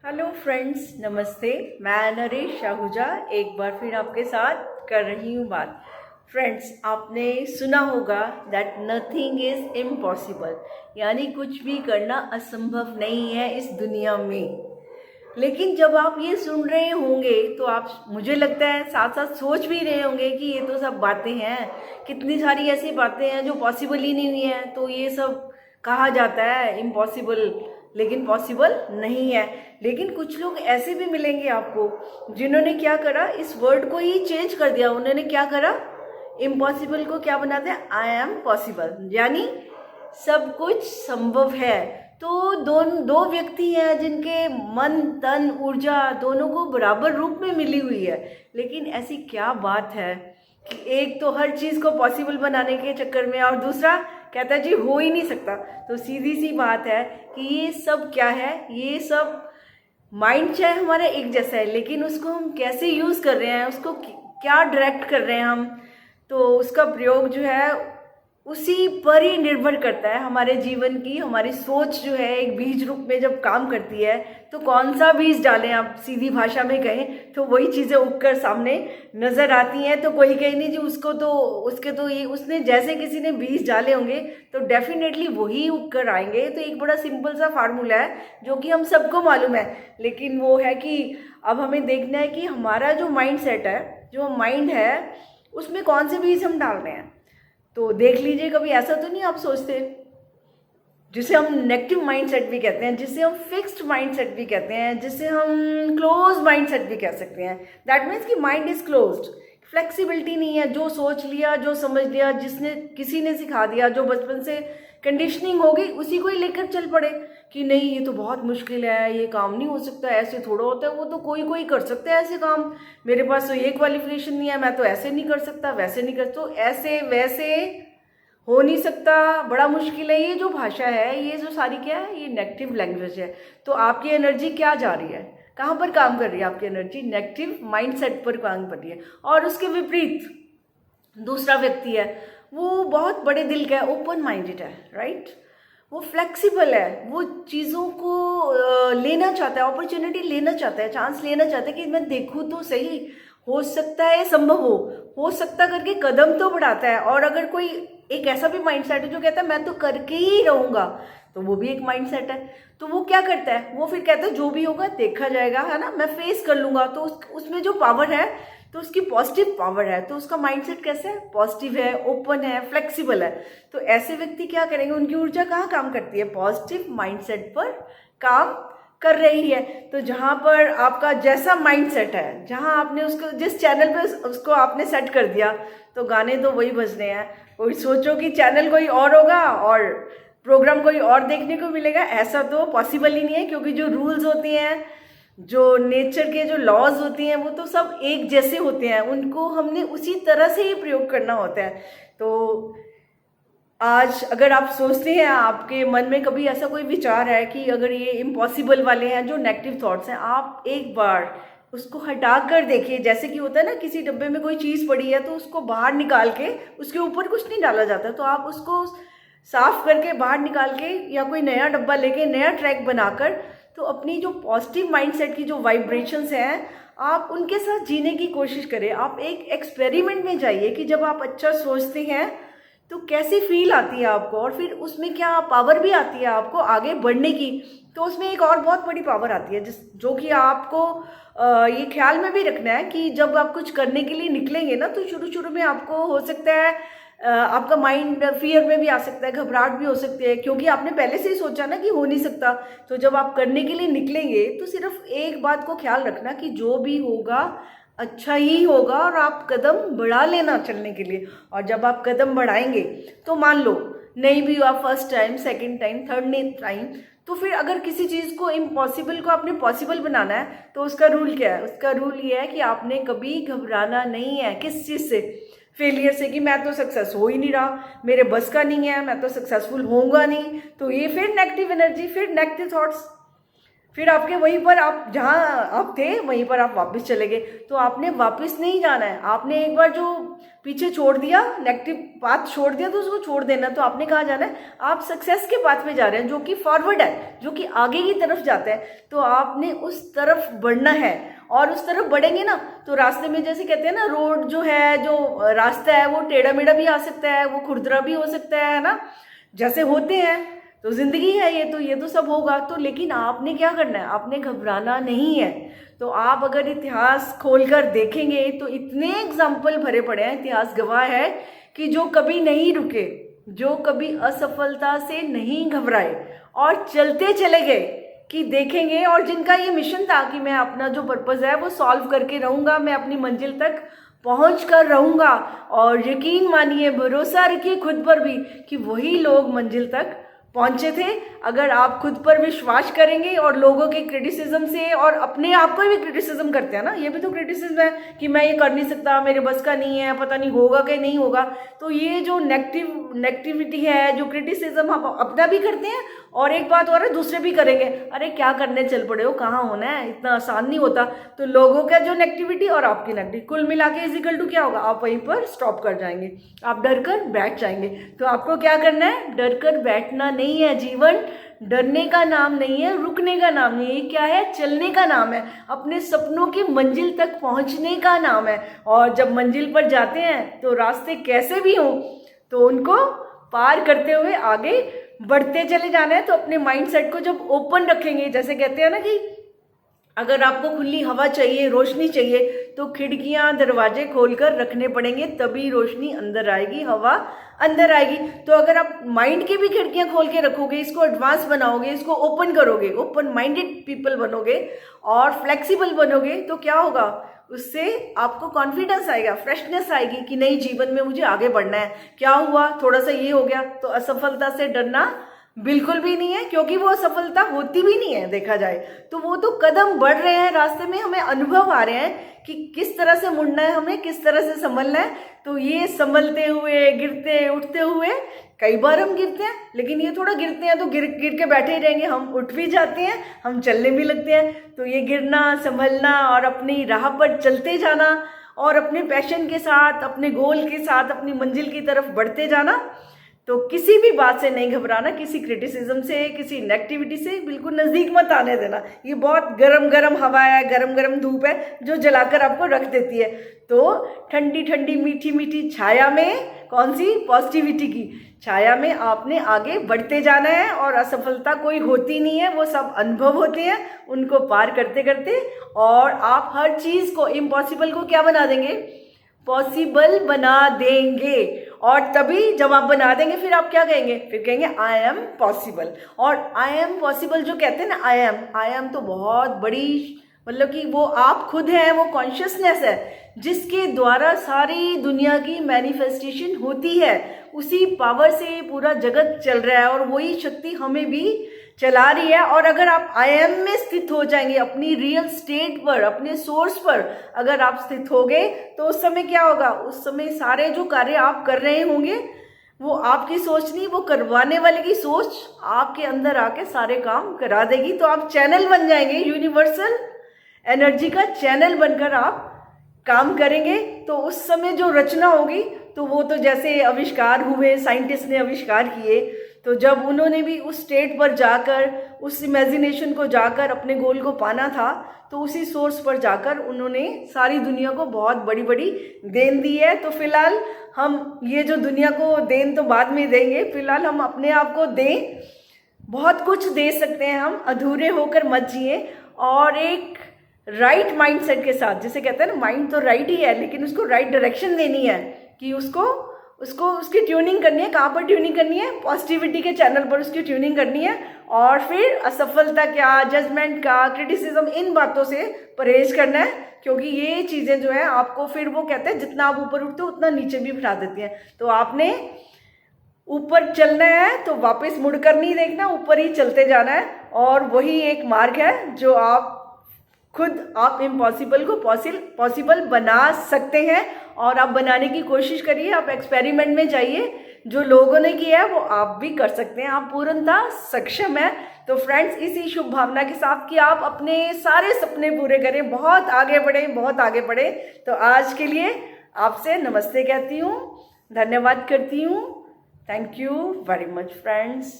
Hello friends, नमस्ते। मैं नरेश आहूजा एक बार फिर आपके साथ कर रही हूँ बात। फ्रेंड्स, आपने सुना होगा दैट नथिंग इज़ इम्पॉसिबल, यानी कुछ भी करना असंभव नहीं है इस दुनिया में। लेकिन जब आप ये सुन रहे होंगे तो आप, मुझे लगता है, साथ साथ सोच भी रहे होंगे कि ये तो सब बातें हैं, कितनी सारी ऐसी बातें हैं जो पॉसिबल ही नहीं हुई हैं, तो ये सब कहा जाता है इम्पॉसिबल, लेकिन पॉसिबल नहीं है। लेकिन कुछ लोग ऐसे भी मिलेंगे आपको जिन्होंने क्या करा, इस वर्ड को ही चेंज कर दिया। उन्होंने क्या करा, इम्पॉसिबल को क्या बना दिया, आई एम पॉसिबल, यानी सब कुछ संभव है। तो दो व्यक्ति हैं जिनके मन तन ऊर्जा दोनों को बराबर रूप में मिली हुई है। लेकिन ऐसी क्या बात है कि एक तो हर चीज़ को पॉसिबल बनाने के चक्कर में और दूसरा कहता है जी हो ही नहीं सकता। तो सीधी सी बात है कि ये सब क्या है, ये सब माइंड चाहे हमारा एक जैसा है, लेकिन उसको हम कैसे यूज़ कर रहे हैं, उसको क्या डायरेक्ट कर रहे हैं हम, तो उसका प्रयोग जो है उसी पर ही निर्भर करता है। हमारे जीवन की हमारी सोच जो है एक बीज रूप में जब काम करती है, तो कौन सा बीज डालें, आप सीधी भाषा में कहें तो वही चीज़ें उगकर सामने नज़र आती हैं। तो कोई कहे नहीं जी उसको तो, उसके तो ये उसने जैसे किसी ने बीज डाले होंगे तो डेफिनेटली वही उगकर आएंगे। तो एक बड़ा सिंपल सा फार्मूला है जो कि हम सबको मालूम है, लेकिन वो है कि अब हमें देखना है कि हमारा जो माइंड सेट है, जो माइंड है, उसमें कौन से बीज हम डाल रहे हैं। तो देख लीजिए, कभी ऐसा तो नहीं आप सोचते, जिसे हम नेगेटिव माइंडसेट भी कहते हैं, जिसे हम फिक्स्ड माइंडसेट भी कहते हैं, जिसे हम क्लोज माइंडसेट भी कह सकते हैं। दैट मीन्स कि माइंड इज क्लोज्ड, फ्लेक्सिबिलिटी नहीं है। जो सोच लिया, जो समझ लिया, जिसने किसी ने सिखा दिया, जो बचपन से कंडीशनिंग हो गई, उसी को ही लेकर चल पड़े कि नहीं ये तो बहुत मुश्किल है, ये काम नहीं हो सकता, ऐसे थोड़ा होता है, वो तो कोई कोई कर सकता है ऐसे काम, मेरे पास तो ये क्वालिफिकेशन नहीं है, मैं तो ऐसे नहीं कर सकता, वैसे नहीं कर, तो ऐसे वैसे हो नहीं सकता, बड़ा मुश्किल है। ये जो भाषा है, ये जो सारी क्या है, ये नेगेटिव लैंग्वेज है। तो आपकी एनर्जी क्या जा रही है, कहाँ पर काम कर रही है आपकी एनर्जी, नेगेटिव माइंडसेट पर काम कर रही है। और उसके विपरीत दूसरा व्यक्ति है, वो बहुत बड़े दिल का है, ओपन माइंडेड है, राइट। वो फ्लेक्सिबल है, वो चीज़ों को लेना चाहता है, अपॉर्चुनिटी लेना चाहता है, चांस लेना चाहता है कि मैं देखूँ तो सही, हो सकता है संभव हो सकता करके कदम तो बढ़ाता है। और अगर कोई एक ऐसा भी माइंडसेट है जो कहता है मैं तो करके ही रहूँगा, तो वो भी एक माइंडसेट है। तो वो क्या करता है, वो फिर कहता है जो भी होगा देखा जाएगा, है ना, मैं फेस कर लूँगा। तो उसमें जो पावर है, तो उसकी पॉजिटिव पावर है, तो उसका माइंडसेट कैसा है, पॉजिटिव है, ओपन है, फ्लेक्सिबल है। तो ऐसे व्यक्ति क्या करेंगे, उनकी ऊर्जा कहाँ काम करती है, पॉजिटिव माइंडसेट पर काम कर रही है। तो जहाँ पर आपका जैसा माइंडसेट है, जहाँ आपने उसको जिस चैनल पे उसको आपने सेट कर दिया, तो गाने तो वही बजने हैं। कोई सोचो कि चैनल कोई और होगा और प्रोग्राम कोई और देखने को मिलेगा, ऐसा तो पॉसिबल ही नहीं है, क्योंकि जो रूल्स होते हैं, जो नेचर के जो लॉज होती हैं, वो तो सब एक जैसे होते हैं, उनको हमने उसी तरह से ही प्रयोग करना होता है। तो आज अगर आप सोचते हैं, आपके मन में कभी ऐसा कोई विचार है कि अगर ये इम्पॉसिबल वाले हैं, जो नेगेटिव थॉट्स हैं, आप एक बार उसको हटा कर देखिए। जैसे कि होता है ना, किसी डब्बे में कोई चीज़ पड़ी है तो उसको बाहर निकाल के उसके ऊपर कुछ नहीं डाला जाता, तो आप उसको साफ करके बाहर निकाल के या कोई नया डब्बा लेके नया ट्रैक बनाकर, तो अपनी जो पॉजिटिव माइंडसेट की जो वाइब्रेशंस हैं, आप उनके साथ जीने की कोशिश करें। आप एक एक्सपेरिमेंट में जाइए कि जब आप अच्छा सोचते हैं तो कैसी फील आती है आपको, और फिर उसमें क्या पावर भी आती है आपको आगे बढ़ने की। तो उसमें एक और बहुत बड़ी पावर आती है जो कि आपको ये ख्याल में भी रखना है कि जब आप कुछ करने के लिए निकलेंगे ना, तो शुरू शुरू में आपको हो सकता है आपका माइंड फियर में भी आ सकता है, घबराहट भी हो सकती है, क्योंकि आपने पहले से ही सोचा ना कि हो नहीं सकता। तो जब आप करने के लिए निकलेंगे तो सिर्फ एक बात को ख्याल रखना कि जो भी होगा अच्छा ही होगा, और आप कदम बढ़ा लेना चलने के लिए। और जब आप कदम बढ़ाएंगे तो मान लो नहीं भी हुआ first time, second time, third time, तो फिर अगर किसी चीज़ को, इम्पॉसिबल को आपने पॉसिबल बनाना है, तो उसका रूल क्या है, उसका रूल ये है कि आपने कभी घबराना नहीं है। किस चीज़ से, फेलियर से, कि मैं तो सक्सेस हो ही नहीं रहा, मेरे बस का नहीं है, मैं तो सक्सेसफुल होऊंगा नहीं। तो ये फिर नेगेटिव एनर्जी, फिर नेगेटिव थॉट्स। फिर आपके वहीं पर, आप जहाँ आप थे वहीं पर आप वापस चले गए। तो आपने वापस नहीं जाना है, आपने एक बार जो पीछे छोड़ दिया, नेगेटिव पाथ छोड़ दिया, तो उसको छोड़ देना। तो आपने कहाँ जाना है, आप सक्सेस के पाथ पे जा रहे हैं, जो कि फॉरवर्ड है, जो कि आगे की तरफ जाता है। तो आपने उस तरफ बढ़ना है, और उस तरफ बढ़ेंगे ना तो रास्ते में, जैसे कहते हैं ना, रोड जो है, जो रास्ता है वो टेढ़ा मेढ़ा भी आ सकता है, वो खुरदरा भी हो सकता है ना, जैसे होते हैं। तो जिंदगी है ये तो सब होगा। तो लेकिन आपने क्या करना है, आपने घबराना नहीं है। तो आप अगर इतिहास खोलकर देखेंगे तो इतने एग्जाम्पल भरे पड़े हैं, इतिहास गवाह है कि जो कभी नहीं रुके, जो कभी असफलता से नहीं घबराए और चलते चले गए, कि देखेंगे, और जिनका ये मिशन था कि मैं अपना जो पर्पस है वो सॉल्व करके रहूँगा, मैं अपनी मंजिल तक पहुँच कर रहूँगा। और यकीन मानिए, भरोसा रखिए खुद पर भी, कि वही लोग मंजिल तक पहुंचे थे। अगर आप खुद पर विश्वास करेंगे और लोगों के क्रिटिसिज्म से, और अपने आप को भी क्रिटिसिज्म करते हैं ना, ये भी तो क्रिटिसिज्म है कि मैं ये कर नहीं सकता, मेरे बस का नहीं है, पता नहीं होगा कि नहीं होगा। तो ये जो नेगेटिविटी है, जो क्रिटिसिज्म हम अपना भी करते हैं, और एक बात और है, दूसरे भी करेंगे, अरे क्या करने चल पड़े हो, कहाँ होना है, इतना आसान नहीं होता। तो लोगों का जो नेगेटिविटी और आपकी नेगेटिविटी कुल मिला के इजिकल टू क्या होगा, आप वहीं पर स्टॉप कर जाएंगे, आप डर कर बैठ जाएंगे। तो आपको क्या करना है, डर कर बैठना नहीं है। जीवन डरने का नाम नहीं है, रुकने का नाम नहीं है, क्या है, चलने का नाम है, अपने सपनों की मंजिल तक पहुंचने का नाम है। और जब मंजिल पर जाते हैं तो रास्ते कैसे भी हों, तो उनको पार करते हुए आगे बढ़ते चले जाना है। तो अपने माइंडसेट को जब ओपन रखेंगे, जैसे कहते हैं ना कि अगर आपको खुली हवा चाहिए, रोशनी चाहिए, तो खिड़कियां दरवाजे खोलकर रखने पड़ेंगे, तभी रोशनी अंदर आएगी, हवा अंदर आएगी। तो अगर आप माइंड की भी खिड़कियां खोल के रखोगे, इसको एडवांस बनाओगे, इसको ओपन करोगे, ओपन माइंडेड पीपल बनोगे और फ्लेक्सिबल बनोगे, तो क्या होगा, उससे आपको कॉन्फिडेंस आएगा, फ्रेशनेस आएगी कि नहीं, जीवन में मुझे आगे बढ़ना है। क्या हुआ, थोड़ा सा ये हो गया, तो असफलता से डरना बिल्कुल भी नहीं है, क्योंकि वो असफलता होती भी नहीं है देखा जाए तो। वो तो कदम बढ़ रहे हैं रास्ते में, हमें अनुभव आ रहे हैं कि किस तरह से मुड़ना है, हमें किस तरह से संभलना है। तो ये संभलते हुए, गिरते उठते हुए, कई बार हम गिरते हैं, लेकिन ये थोड़ा गिरते हैं तो गिर के बैठे ही रहेंगे, हम उठ भी जाते हैं, हम चलने भी लगते हैं। तो ये गिरना, संभलना और अपनी राह पर चलते जाना, और अपने पैशन के साथ, अपने गोल के साथ, अपनी मंजिल की तरफ बढ़ते जाना। तो किसी भी बात से नहीं घबराना, किसी क्रिटिसिज्म से, किसी नेगेटिविटी से बिल्कुल नज़दीक मत आने देना। ये बहुत गरम गरम हवा है, गरम गरम धूप है, जो जलाकर आपको रख देती है। तो ठंडी ठंडी मीठी मीठी छाया में, कौन सी, पॉजिटिविटी की छाया में आपने आगे बढ़ते जाना है। और असफलता कोई होती नहीं है, वो सब अनुभव होते हैं, उनको पार करते करते, और आप हर चीज़ को, इम्पॉसिबल को क्या बना देंगे, पॉसिबल बना देंगे। और तभी जब आप बना देंगे, फिर आप क्या कहेंगे, फिर कहेंगे आई एम पॉसिबल। और आई एम पॉसिबल जो कहते हैं ना, आई एम तो बहुत बड़ी, मतलब कि वो आप खुद हैं, वो कॉन्शियसनेस है जिसके द्वारा सारी दुनिया की मैनिफेस्टेशन होती है। उसी पावर से पूरा जगत चल रहा है, और वही शक्ति हमें भी चला रही है। और अगर आप आई एम में स्थित हो जाएंगे, अपनी रियल स्टेट पर, अपने सोर्स पर अगर आप स्थित हो गए, तो उस समय क्या होगा, उस समय सारे जो कार्य आप कर रहे होंगे, वो आपकी सोच नहीं, वो करवाने वाले की सोच आपके अंदर आके सारे काम करा देगी। तो आप चैनल बन जाएंगे, यूनिवर्सल एनर्जी का चैनल बनकर आप काम करेंगे। तो उस समय जो रचना होगी, तो वो तो जैसे आविष्कार हुए, साइंटिस्ट ने आविष्कार किए, तो जब उन्होंने भी उस स्टेट पर जाकर, उस इमेजिनेशन को जाकर अपने गोल को पाना था, तो उसी सोर्स पर जाकर उन्होंने सारी दुनिया को बहुत बड़ी बड़ी देन दी है। तो फिलहाल हम ये जो दुनिया को देन तो बाद में देंगे, फिलहाल हम अपने आप को दें, बहुत कुछ दे सकते हैं हम, अधूरे होकर मत जिए। और एक राइट माइंडसेट के साथ, जैसे कहते हैं ना, माइंड तो राइट ही है, लेकिन उसको राइट डायरेक्शन देनी है, कि उसको उसकी ट्यूनिंग करनी है। कहाँ पर ट्यूनिंग करनी है, पॉजिटिविटी के चैनल पर उसकी ट्यूनिंग करनी है। और फिर असफलता क्या, जजमेंट का, क्रिटिसिज्म, इन बातों से परहेज करना है, क्योंकि ये चीज़ें जो है आपको, फिर वो कहते हैं जितना आप ऊपर उठते हो उतना नीचे भी बिठा देती हैं। तो आपने ऊपर चलना है तो वापस मुड़कर नहीं देखना, ऊपर ही चलते जाना है। और वही एक मार्ग है जो आप खुद, आप इम्पॉसिबल को पॉसिबल बना सकते हैं। और आप बनाने की कोशिश करिए, आप एक्सपेरिमेंट में जाइए, जो लोगों ने किया है वो आप भी कर सकते हैं, आप पूर्णतः सक्षम है। तो फ्रेंड्स, इसी शुभ भावना के साथ कि आप अपने सारे सपने पूरे करें, बहुत आगे बढ़ें, बहुत आगे बढ़ें। तो आज के लिए आपसे नमस्ते कहती हूँ, धन्यवाद करती हूँ। Thank you very much friends.